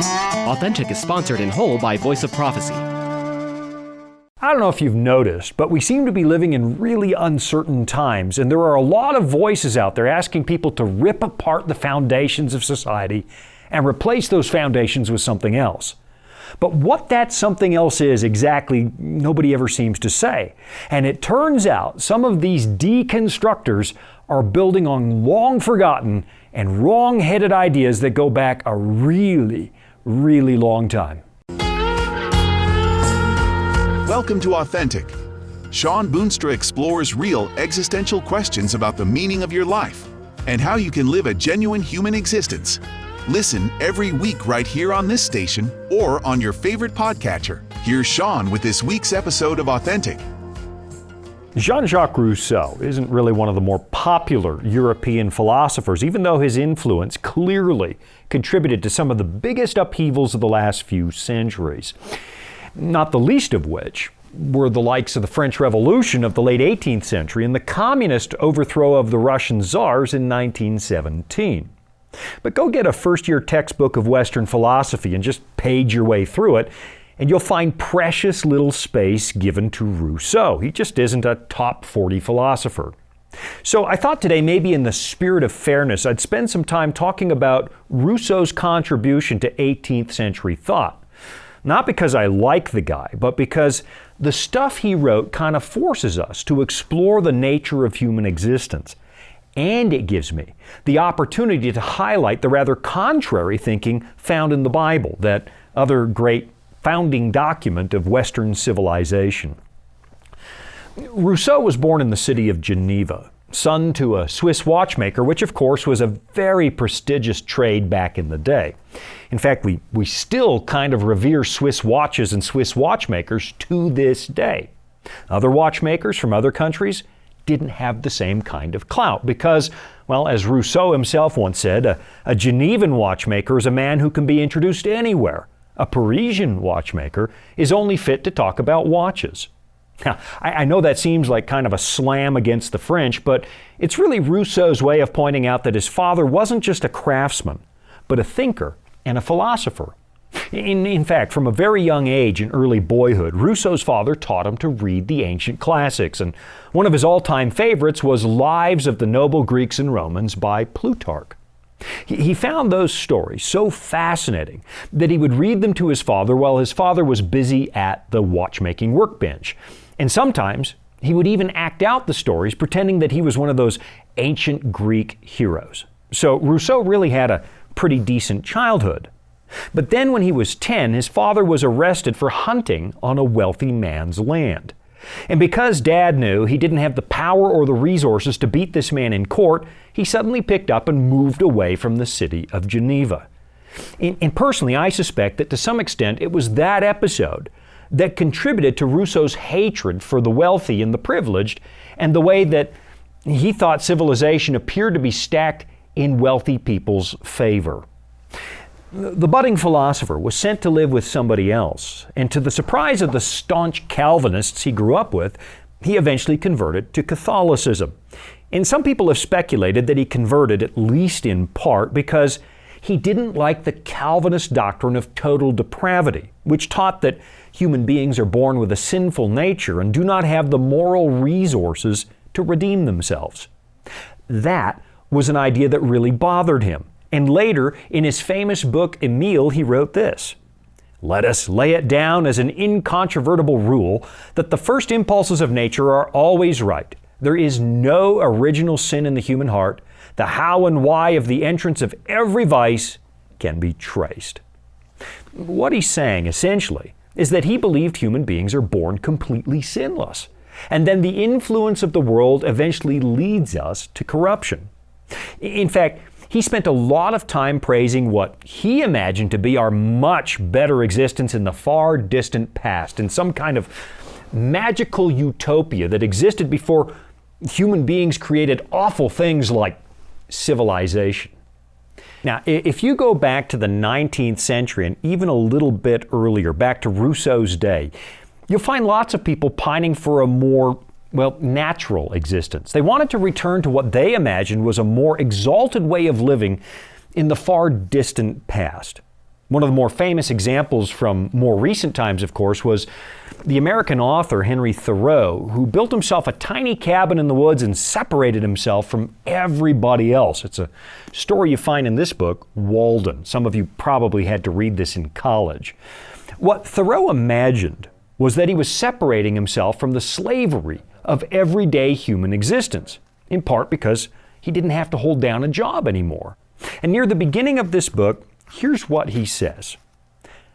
Authentic is sponsored in whole by Voice of Prophecy. I don't know if you've noticed, but we seem to be living in really uncertain times, and there are a lot of voices out there asking people to rip apart the foundations of society and replace those foundations with something else. But what that something else is exactly, nobody ever seems to say. And it turns out some of these deconstructors are building on long forgotten and wrong-headed ideas that go back a really, really long time. Welcome to Authentic. Shawn Boonstra explores real existential questions about the meaning of your life and how you can live a genuine human existence. Listen every week right here on this station or on your favorite podcatcher. Here's Shawn with this week's episode of Authentic. Jean-Jacques Rousseau isn't really one of the more popular European philosophers, even though his influence clearly contributed to some of the biggest upheavals of the last few centuries. Not the least of which were the likes of the French Revolution of the late 18th century and the communist overthrow of the Russian czars in 1917. But go get a first-year textbook of Western philosophy and just page your way through it, and you'll find precious little space given to Rousseau. He just isn't a top 40 philosopher. So I thought today, maybe in the spirit of fairness, I'd spend some time talking about Rousseau's contribution to 18th century thought. Not because I like the guy, but because the stuff he wrote kind of forces us to explore the nature of human existence. And it gives me the opportunity to highlight the rather contrary thinking found in the Bible, that other great founding document of Western civilization. Rousseau was born in the city of Geneva, son to a Swiss watchmaker, which of course was a very prestigious trade back in the day. In fact, we still kind of revere Swiss watches and Swiss watchmakers to this day. Other watchmakers from other countries didn't have the same kind of clout because, well, as Rousseau himself once said, a Genevan watchmaker is a man who can be introduced anywhere. A Parisian watchmaker is only fit to talk about watches. Now, I know that seems like kind of a slam against the French, but it's really Rousseau's way of pointing out that his father wasn't just a craftsman, but a thinker and a philosopher. In fact, from a very young age in early boyhood, Rousseau's father taught him to read the ancient classics, and one of his all-time favorites was Lives of the Noble Greeks and Romans by Plutarch. He found those stories so fascinating that he would read them to his father while his father was busy at the watchmaking workbench. And sometimes he would even act out the stories, pretending that he was one of those ancient Greek heroes. So Rousseau really had a pretty decent childhood. But then when he was 10, his father was arrested for hunting on a wealthy man's land. And because Dad knew he didn't have the power or the resources to beat this man in court, he suddenly picked up and moved away from the city of Geneva. And personally, I suspect that to some extent it was that episode that contributed to Rousseau's hatred for the wealthy and the privileged, and the way that he thought civilization appeared to be stacked in wealthy people's favor. The budding philosopher was sent to live with somebody else, and to the surprise of the staunch Calvinists he grew up with, he eventually converted to Catholicism. And some people have speculated that he converted, at least in part, because he didn't like the Calvinist doctrine of total depravity, which taught that human beings are born with a sinful nature and do not have the moral resources to redeem themselves. That was an idea that really bothered him. And later, in his famous book, Emile, he wrote this: "Let us lay it down as an incontrovertible rule that the first impulses of nature are always right. There is no original sin in the human heart. The how and why of the entrance of every vice can be traced." What he's saying, essentially, is that he believed human beings are born completely sinless, and then the influence of the world eventually leads us to corruption. In fact, he spent a lot of time praising what he imagined to be our much better existence in the far distant past, in some kind of magical utopia that existed before human beings created awful things like civilization. Now, if you go back to the 19th century and even a little bit earlier, back to Rousseau's day, you'll find lots of people pining for a more, natural existence. They wanted to return to what they imagined was a more exalted way of living in the far distant past. One of the more famous examples from more recent times, of course, was the American author Henry Thoreau, who built himself a tiny cabin in the woods and separated himself from everybody else. It's a story you find in this book, Walden. Some of you probably had to read this in college. What Thoreau imagined was that he was separating himself from the slavery of everyday human existence, in part because he didn't have to hold down a job anymore. And near the beginning of this book, here's what he says.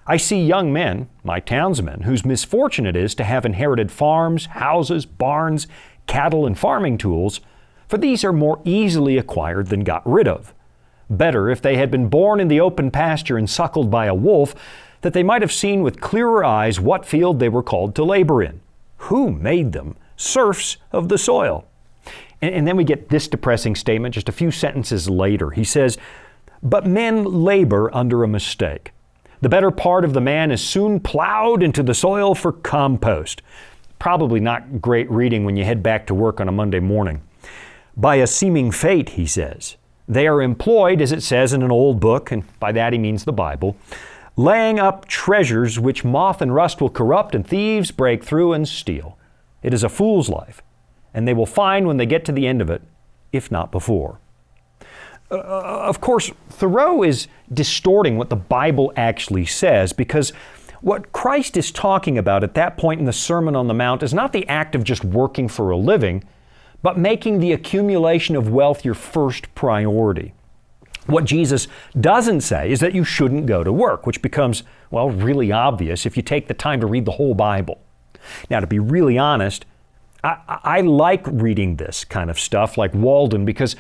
I see young men, my townsmen, whose misfortune it is to have inherited farms, houses, barns, cattle, and farming tools, for these are more easily acquired than got rid of. Better if they had been born in the open pasture and suckled by a wolf, that they might have seen with clearer eyes what field they were called to labor in. Who made them? Serfs of the soil. And then we get this depressing statement just a few sentences later. He says, but men labor under a mistake. The better part of the man is soon plowed into the soil for compost. Probably not great reading when you head back to work on a Monday morning. By a seeming fate, he says, they are employed, as it says in an old book, and by that he means the Bible, laying up treasures which moth and rust will corrupt and thieves break through and steal. It is a fool's life, and they will find when they get to the end of it, if not before. Of course, Thoreau is distorting what the Bible actually says, because what Christ is talking about at that point in the Sermon on the Mount is not the act of just working for a living, but making the accumulation of wealth your first priority. What Jesus doesn't say is that you shouldn't go to work, which becomes, well, really obvious if you take the time to read the whole Bible. Now, to be really honest, I like reading this kind of stuff like Walden because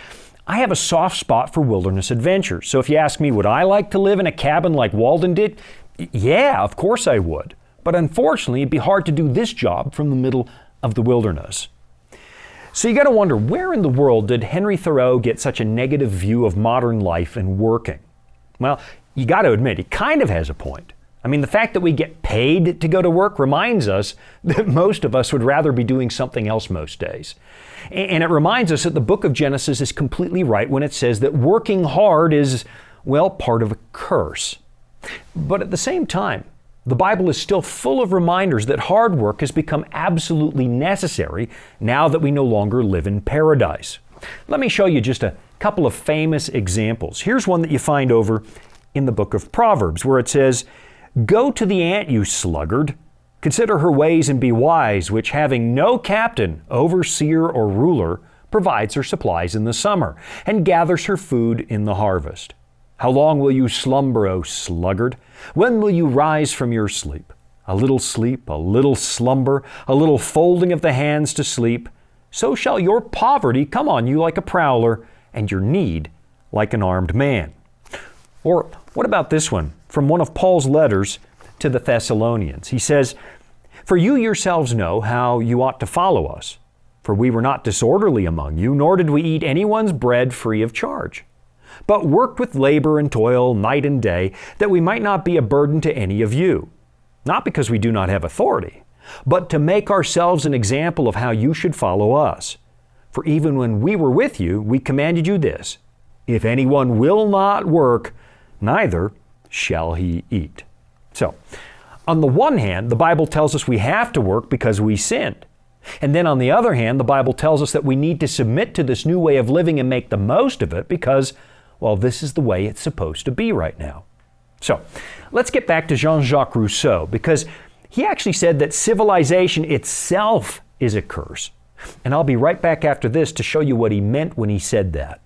I have a soft spot for wilderness adventures. So if you ask me, would I like to live in a cabin like Walden did? Yeah, of course I would. But unfortunately, it'd be hard to do this job from the middle of the wilderness. So you got to wonder, where in the world did Henry Thoreau get such a negative view of modern life and working? Well, you got to admit, he kind of has a point. I mean, the fact that we get paid to go to work reminds us that most of us would rather be doing something else most days. And it reminds us that the book of Genesis is completely right when it says that working hard is, well, part of a curse. But at the same time, the Bible is still full of reminders that hard work has become absolutely necessary now that we no longer live in paradise. Let me show you just a couple of famous examples. Here's one that you find over in the book of Proverbs, where it says, go to the ant, you sluggard. Consider her ways and be wise, which having no captain, overseer, or ruler, provides her supplies in the summer, and gathers her food in the harvest. How long will you slumber, O sluggard? When will you rise from your sleep? A little slumber, a little folding of the hands to sleep. So shall your poverty come on you like a prowler, and your need like an armed man. Or what about this one from one of Paul's letters to the Thessalonians? He says, for you yourselves know how you ought to follow us. For we were not disorderly among you, nor did we eat anyone's bread free of charge, but worked with labor and toil night and day, that we might not be a burden to any of you. Not because we do not have authority, but to make ourselves an example of how you should follow us. For even when we were with you, we commanded you this, if anyone will not work, neither shall he eat. So, on the one hand, the Bible tells us we have to work because we sinned. And then on the other hand, the Bible tells us that we need to submit to this new way of living and make the most of it because, well, this is the way it's supposed to be right now. So, let's get back to Jean-Jacques Rousseau, because he actually said that civilization itself is a curse. And I'll be right back after this to show you what he meant when he said that.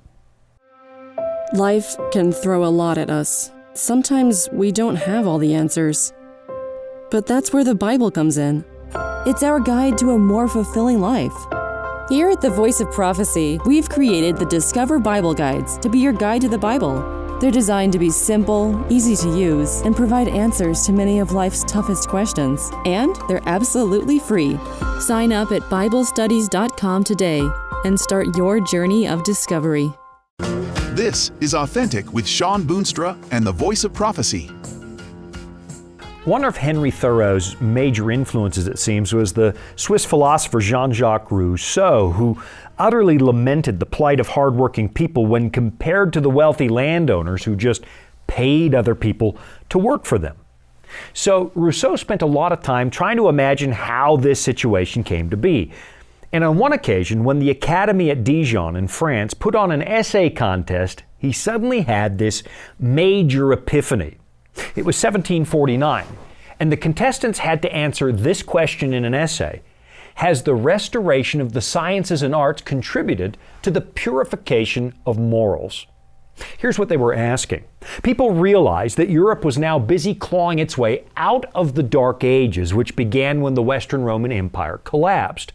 Life can throw a lot at us. Sometimes we don't have all the answers. But that's where the Bible comes in. It's our guide to a more fulfilling life. Here at the Voice of Prophecy, we've created the Discover Bible Guides to be your guide to the Bible. They're designed to be simple, easy to use, and provide answers to many of life's toughest questions. And they're absolutely free. Sign up at BibleStudies.com today and start your journey of discovery. This is Authentic with Shawn Boonstra and the Voice of Prophecy. One of Henry Thoreau's major influences, it seems, was the Swiss philosopher Jean-Jacques Rousseau, who utterly lamented the plight of hardworking people when compared to the wealthy landowners who just paid other people to work for them. So Rousseau spent a lot of time trying to imagine how this situation came to be. And on one occasion, when the Academy at Dijon in France put on an essay contest, he suddenly had this major epiphany. It was 1749, and the contestants had to answer this question in an essay: has the restoration of the sciences and arts contributed to the purification of morals? Here's what they were asking. People realized that Europe was now busy clawing its way out of the Dark Ages, which began when the Western Roman Empire collapsed.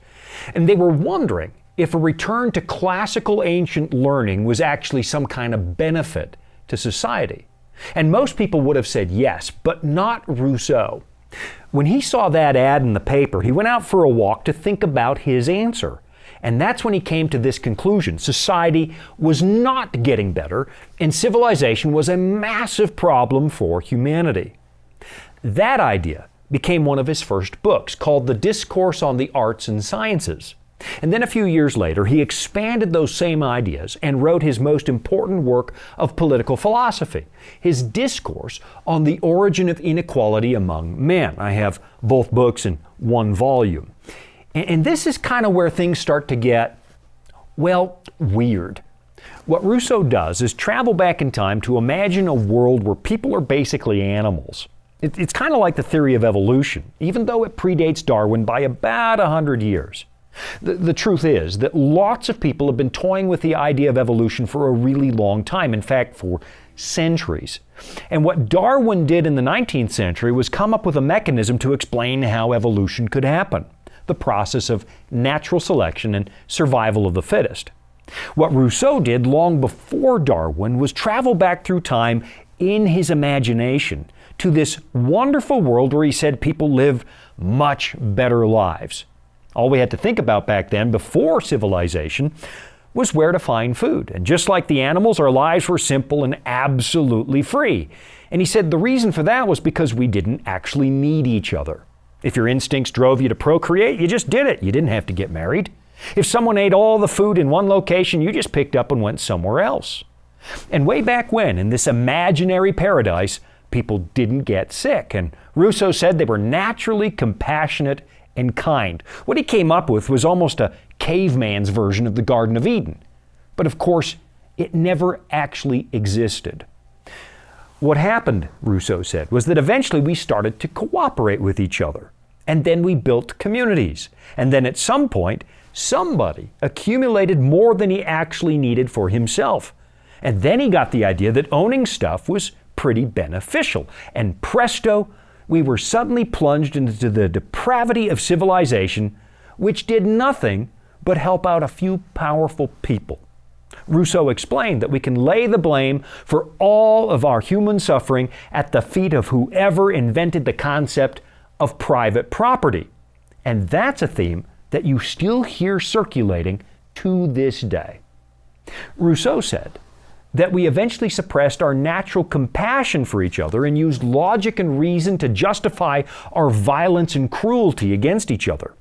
And they were wondering if a return to classical ancient learning was actually some kind of benefit to society. And most people would have said yes, but not Rousseau. When he saw that ad in the paper, he went out for a walk to think about his answer. And that's when he came to this conclusion: society was not getting better, and civilization was a massive problem for humanity. That idea became one of his first books, called The Discourse on the Arts and Sciences. And then a few years later, he expanded those same ideas and wrote his most important work of political philosophy, his Discourse on the Origin of Inequality Among Men. I have both books in one volume. And this is kind of where things start to get, well, weird. What Rousseau does is travel back in time to imagine a world where people are basically animals. It's kind of like the theory of evolution, even though it predates Darwin by about 100 years. The truth is that lots of people have been toying with the idea of evolution for a really long time, in fact, for centuries. And what Darwin did in the 19th century was come up with a mechanism to explain how evolution could happen: the process of natural selection and survival of the fittest. What Rousseau did long before Darwin was travel back through time in his imagination to this wonderful world where he said people live much better lives. All we had to think about back then, before civilization, was where to find food. And just like the animals, our lives were simple and absolutely free. And he said the reason for that was because we didn't actually need each other. If your instincts drove you to procreate, you just did it. You didn't have to get married. If someone ate all the food in one location, you just picked up and went somewhere else. And way back when, in this imaginary paradise, people didn't get sick. And Rousseau said they were naturally compassionate and kind. What he came up with was almost a caveman's version of the Garden of Eden. But of course, it never actually existed. What happened, Rousseau said, was that eventually we started to cooperate with each other. And then we built communities. And then at some point, somebody accumulated more than he actually needed for himself. And then he got the idea that owning stuff was pretty beneficial. And presto, we were suddenly plunged into the depravity of civilization, which did nothing but help out a few powerful people. Rousseau explained that we can lay the blame for all of our human suffering at the feet of whoever invented the concept of private property. And that's a theme that you still hear circulating to this day. Rousseau said that we eventually suppressed our natural compassion for each other and used logic and reason to justify our violence and cruelty against each other.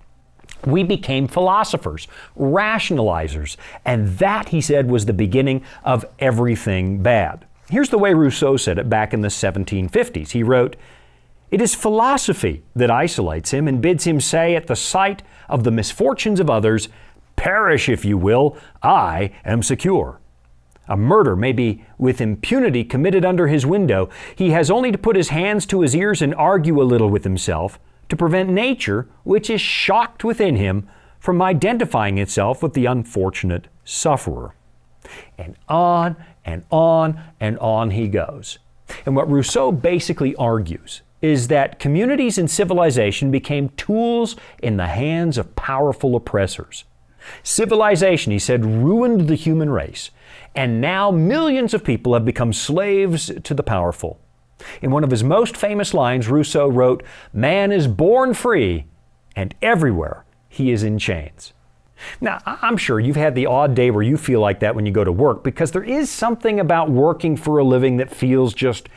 We became philosophers, rationalizers, and that, he said, was the beginning of everything bad. Here's the way Rousseau said it back in the 1750s. He wrote, "It is philosophy that isolates him and bids him say at the sight of the misfortunes of others, 'Perish if you will, I am secure.' A murder may be with impunity committed under his window. He has only to put his hands to his ears and argue a little with himself to prevent nature, which is shocked within him, from identifying itself with the unfortunate sufferer." And on and on and on he goes. And what Rousseau basically argues is that communities and civilization became tools in the hands of powerful oppressors. Civilization, he said, ruined the human race, and now millions of people have become slaves to the powerful. In one of his most famous lines, Rousseau wrote, "Man is born free, and everywhere he is in chains." Now, I'm sure you've had the odd day where you feel like that when you go to work, because there is something about working for a living that feels just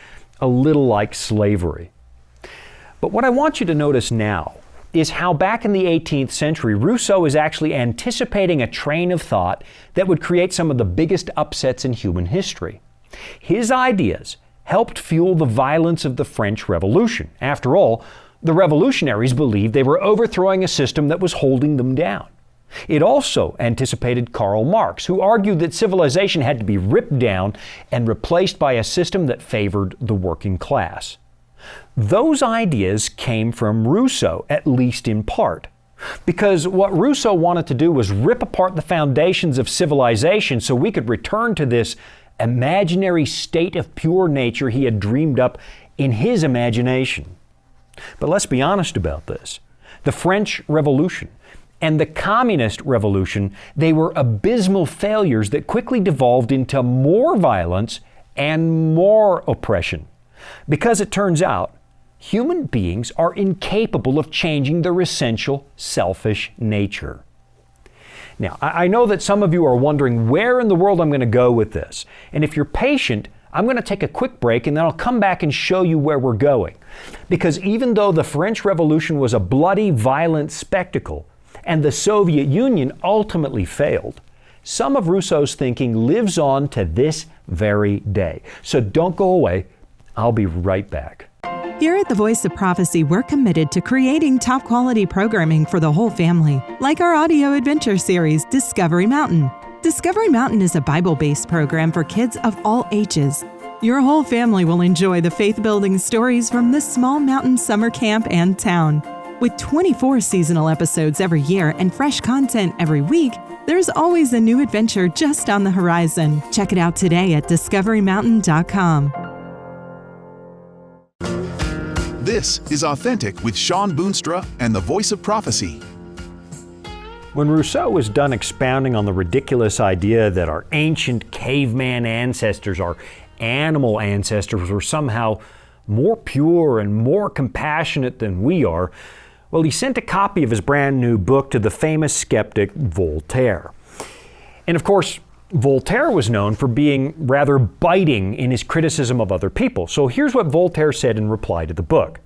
a little like slavery. But what I want you to notice now is how back in the 18th century, Rousseau is actually anticipating a train of thought that would create some of the biggest upsets in human history. His ideas helped fuel the violence of the French Revolution. After all, the revolutionaries believed they were overthrowing a system that was holding them down. It also anticipated Karl Marx, who argued that civilization had to be ripped down and replaced by a system that favored the working class. Those ideas came from Rousseau, at least in part, because what Rousseau wanted to do was rip apart the foundations of civilization so we could return to this imaginary state of pure nature he had dreamed up in his imagination. But let's be honest about this. The French Revolution and the Communist Revolution, they were abysmal failures that quickly devolved into more violence and more oppression. Because it turns out, human beings are incapable of changing their essential selfish nature. Now, I know that some of you are wondering where in the world I'm going to go with this. And if you're patient, I'm going to take a quick break and then I'll come back and show you where we're going. Because even though the French Revolution was a bloody, violent spectacle and the Soviet Union ultimately failed, some of Rousseau's thinking lives on to this very day. So don't go away. I'll be right back. Here at the Voice of Prophecy, we're committed to creating top-quality programming for the whole family, like our audio adventure series, Discovery Mountain. Discovery Mountain is a Bible-based program for kids of all ages. Your whole family will enjoy the faith-building stories from this small mountain summer camp and town. With 24 seasonal episodes every year and fresh content every week, there's always a new adventure just on the horizon. Check it out today at discoverymountain.com. This is Authentic with Shawn Boonstra and the Voice of Prophecy. When Rousseau was done expounding on the ridiculous idea that our ancient caveman ancestors, our animal ancestors, were somehow more pure and more compassionate than we are, well, he sent a copy of his brand new book to the famous skeptic Voltaire. And of course, Voltaire was known for being rather biting in his criticism of other people. So here's what Voltaire said in reply to the book.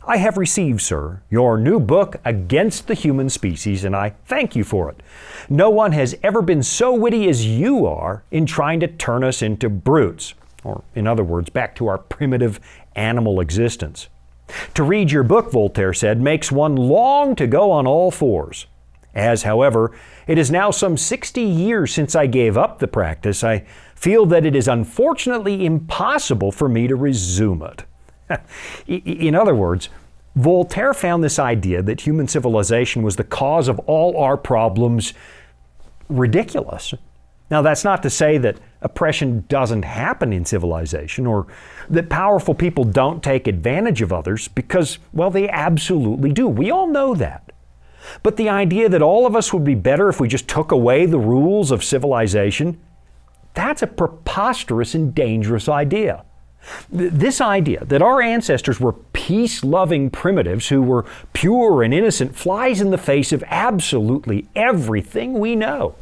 "I have received, sir, your new book against the human species, and I thank you for it. No one has ever been so witty as you are in trying to turn us into brutes," or in other words, back to our primitive animal existence. "To read your book," Voltaire said, "makes one long to go on all fours. As, however, it is now some 60 years since I gave up the practice, I feel that it is unfortunately impossible for me to resume it." In other words, Voltaire found this idea that human civilization was the cause of all our problems ridiculous. Now, that's not to say that oppression doesn't happen in civilization or that powerful people don't take advantage of others, because, well, they absolutely do. We all know that. But the idea that all of us would be better if we just took away the rules of civilization, that's a preposterous and dangerous idea. This idea that our ancestors were peace-loving primitives who were pure and innocent flies in the face of absolutely everything we know.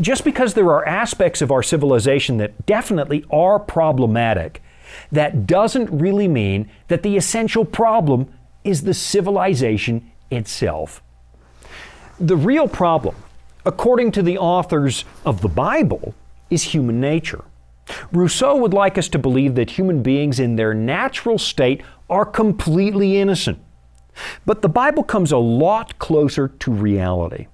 Just because there are aspects of our civilization that definitely are problematic, that doesn't really mean that the essential problem is the civilization itself. The real problem, according to the authors of the Bible, is human nature. Rousseau would like us to believe that human beings in their natural state are completely innocent. But the Bible comes a lot closer to reality.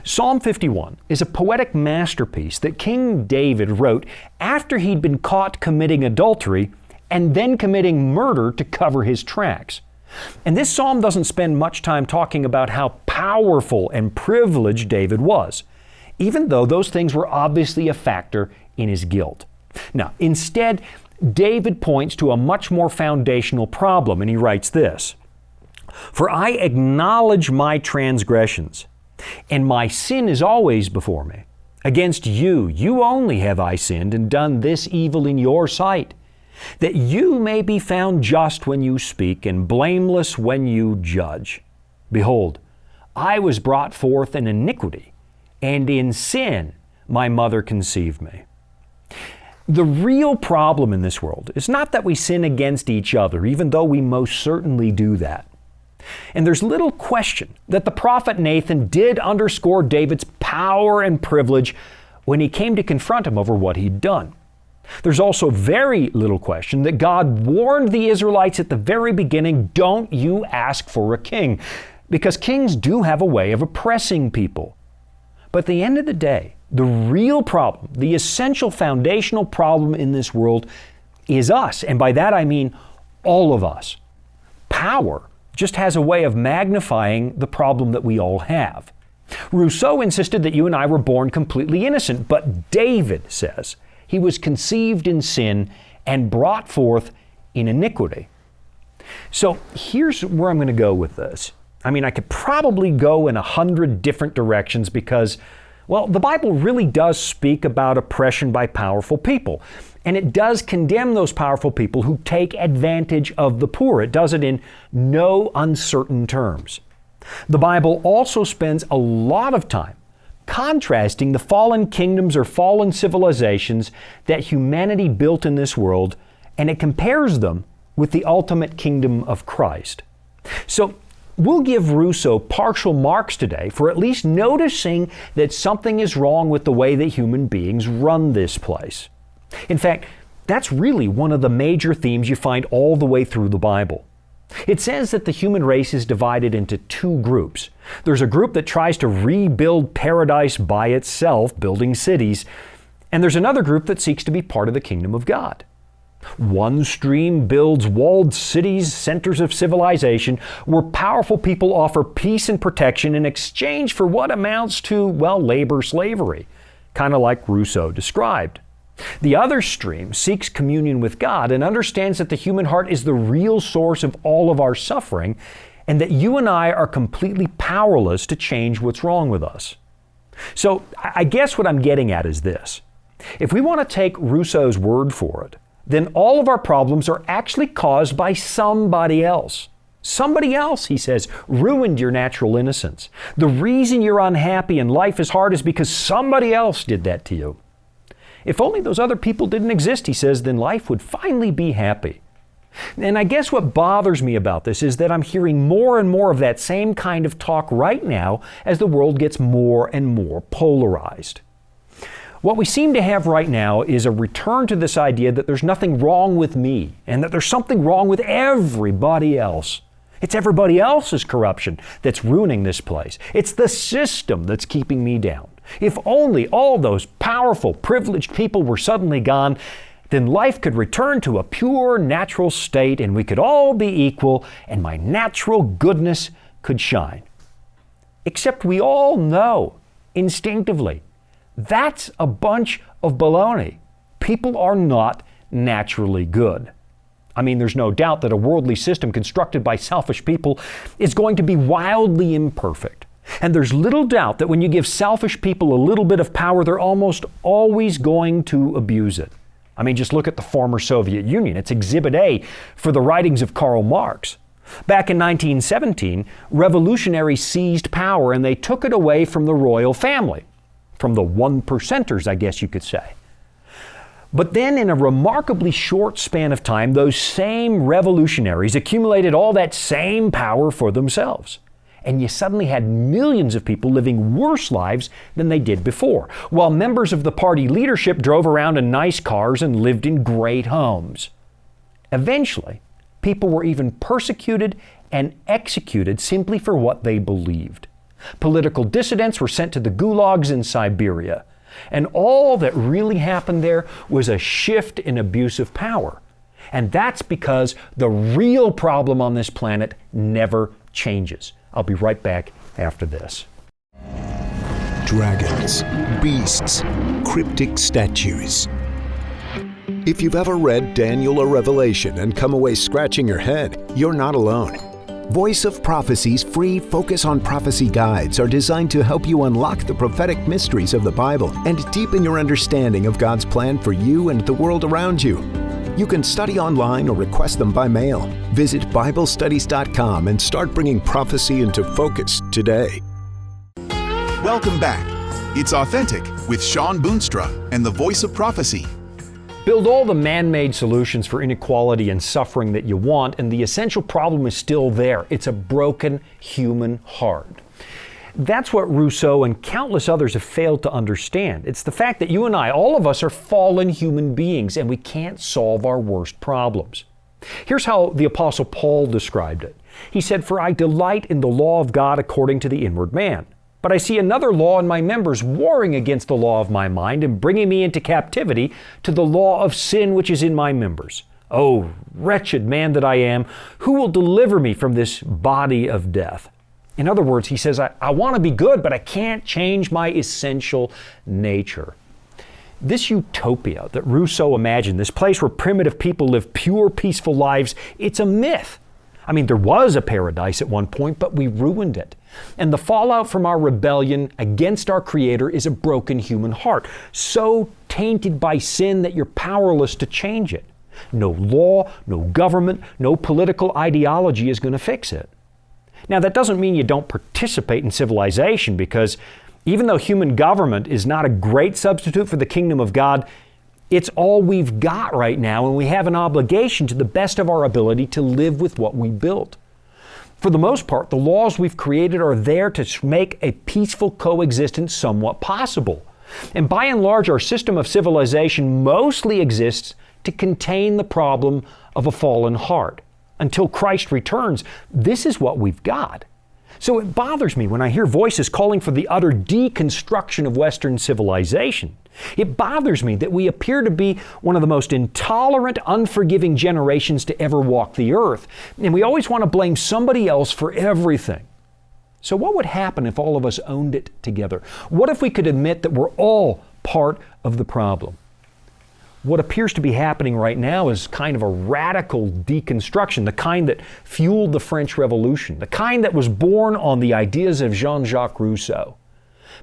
Psalm 51 is a poetic masterpiece that King David wrote after he'd been caught committing adultery and then committing murder to cover his tracks. And this psalm doesn't spend much time talking about how powerful and privileged David was, even though those things were obviously a factor in his guilt. Now, instead, David points to a much more foundational problem, and he writes this: "For I acknowledge my transgressions, and my sin is always before me. Against you, you only have I sinned and done this evil in your sight, that you may be found just when you speak and blameless when you judge. Behold, I was brought forth in iniquity, and in sin my mother conceived me." The real problem in this world is not that we sin against each other, even though we most certainly do that. And there's little question that the prophet Nathan did underscore David's power and privilege when he came to confront him over what he'd done. There's also very little question that God warned the Israelites at the very beginning, don't you ask for a king, because kings do have a way of oppressing people. But at the end of the day, the real problem, the essential foundational problem in this world is us. And by that I mean all of us. Power just has a way of magnifying the problem that we all have. Rousseau insisted that you and I were born completely innocent, but David says he was conceived in sin and brought forth in iniquity. So here's where I'm going to go with this. I mean, I could probably go in 100 different directions because, well, the Bible really does speak about oppression by powerful people. And it does condemn those powerful people who take advantage of the poor. It does it in no uncertain terms. The Bible also spends a lot of time contrasting the fallen kingdoms or fallen civilizations that humanity built in this world, and it compares them with the ultimate kingdom of Christ. So we'll give Rousseau partial marks today for at least noticing that something is wrong with the way that human beings run this place. In fact, that's really one of the major themes you find all the way through the Bible. It says that the human race is divided into two groups. There's a group that tries to rebuild paradise by itself, building cities, and there's another group that seeks to be part of the kingdom of God. One stream builds walled cities, centers of civilization, where powerful people offer peace and protection in exchange for what amounts to, well, labor slavery, kind of like Rousseau described. The other stream seeks communion with God and understands that the human heart is the real source of all of our suffering, and that you and I are completely powerless to change what's wrong with us. So I guess what I'm getting at is this. If we want to take Rousseau's word for it, then all of our problems are actually caused by somebody else. Somebody else, he says, ruined your natural innocence. The reason you're unhappy and life is hard is because somebody else did that to you. If only those other people didn't exist, he says, then life would finally be happy. And I guess what bothers me about this is that I'm hearing more and more of that same kind of talk right now as the world gets more and more polarized. What we seem to have right now is a return to this idea that there's nothing wrong with me and that there's something wrong with everybody else. It's everybody else's corruption that's ruining this place. It's the system that's keeping me down. If only all those powerful, privileged people were suddenly gone, then life could return to a pure, natural state and we could all be equal and my natural goodness could shine. Except we all know, instinctively, that's a bunch of baloney. People are not naturally good. I mean, there's no doubt that a worldly system constructed by selfish people is going to be wildly imperfect. And there's little doubt that when you give selfish people a little bit of power, they're almost always going to abuse it. I mean, just look at the former Soviet Union. It's Exhibit A for the writings of Karl Marx. Back in 1917, revolutionaries seized power and they took it away from the royal family, from the one-percenters, I guess you could say. But then in a remarkably short span of time, those same revolutionaries accumulated all that same power for themselves. And you suddenly had millions of people living worse lives than they did before, while members of the party leadership drove around in nice cars and lived in great homes. Eventually, people were even persecuted and executed simply for what they believed. Political dissidents were sent to the gulags in Siberia. And all that really happened there was a shift in abuse of power. And that's because the real problem on this planet never changes. I'll be right back after this. Dragons, beasts, cryptic statues. If you've ever read Daniel or Revelation and come away scratching your head, you're not alone. Voice of Prophecy's free Focus on Prophecy guides are designed to help you unlock the prophetic mysteries of the Bible and deepen your understanding of God's plan for you and the world around you. You can study online or request them by mail. Visit BibleStudies.com and start bringing prophecy into focus today. Welcome back. It's Authentic with Shawn Boonstra and the Voice of Prophecy. Build all the man-made solutions for inequality and suffering that you want, and the essential problem is still there. It's a broken human heart. That's what Rousseau and countless others have failed to understand. It's the fact that you and I, all of us, are fallen human beings and we can't solve our worst problems. Here's how the Apostle Paul described it. He said, "For I delight in the law of God according to the inward man. But I see another law in my members, warring against the law of my mind and bringing me into captivity to the law of sin which is in my members. Oh, wretched man that I am, who will deliver me from this body of death?" In other words, he says, I want to be good, but I can't change my essential nature. This utopia that Rousseau imagined, this place where primitive people live pure, peaceful lives, it's a myth. I mean, there was a paradise at one point, but we ruined it. And the fallout from our rebellion against our Creator is a broken human heart, so tainted by sin that you're powerless to change it. No law, no government, no political ideology is going to fix it. Now, that doesn't mean you don't participate in civilization, because even though human government is not a great substitute for the kingdom of God, it's all we've got right now, and we have an obligation to the best of our ability to live with what we built. For the most part, the laws we've created are there to make a peaceful coexistence somewhat possible. And by and large, our system of civilization mostly exists to contain the problem of a fallen heart. Until Christ returns, this is what we've got. So it bothers me when I hear voices calling for the utter deconstruction of Western civilization. It bothers me that we appear to be one of the most intolerant, unforgiving generations to ever walk the earth, and we always want to blame somebody else for everything. So what would happen if all of us owned it together? What if we could admit that we're all part of the problem? What appears to be happening right now is kind of a radical deconstruction, the kind that fueled the French Revolution, the kind that was born on the ideas of Jean-Jacques Rousseau.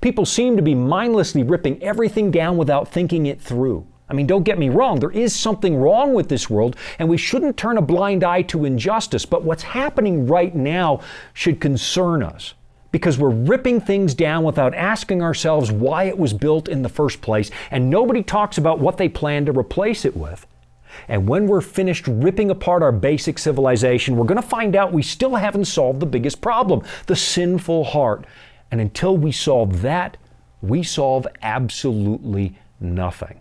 People seem to be mindlessly ripping everything down without thinking it through. I mean, don't get me wrong, there is something wrong with this world, and we shouldn't turn a blind eye to injustice, but what's happening right now should concern us, because we're ripping things down without asking ourselves why it was built in the first place, and nobody talks about what they plan to replace it with. And when we're finished ripping apart our basic civilization, we're going to find out we still haven't solved the biggest problem, the sinful heart. And until we solve that, we solve absolutely nothing.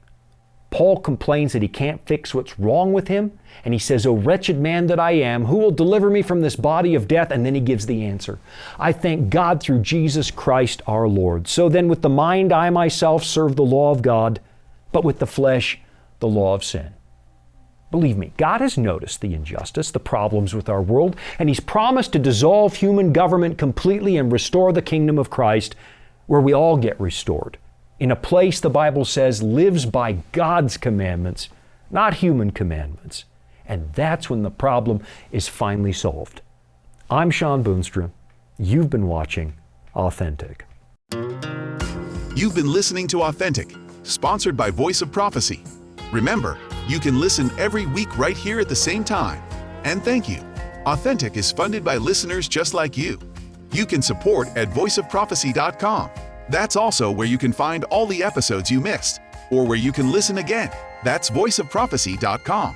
Paul complains that he can't fix what's wrong with him, and he says, "O wretched man that I am, who will deliver me from this body of death?" And then he gives the answer. "I thank God through Jesus Christ our Lord. So then with the mind I myself serve the law of God, but with the flesh the law of sin." Believe me, God has noticed the injustice, the problems with our world, and He's promised to dissolve human government completely and restore the kingdom of Christ, where we all get restored, in a place the Bible says lives by God's commandments, not human commandments. And that's when the problem is finally solved. I'm Shawn Boonstra. You've been watching Authentic. You've been listening to Authentic, sponsored by Voice of Prophecy. Remember, you can listen every week right here at the same time. And thank you. Authentic is funded by listeners just like you. You can support at voiceofprophecy.com. That's also where you can find all the episodes you missed, or where you can listen again. That's voiceofprophecy.com.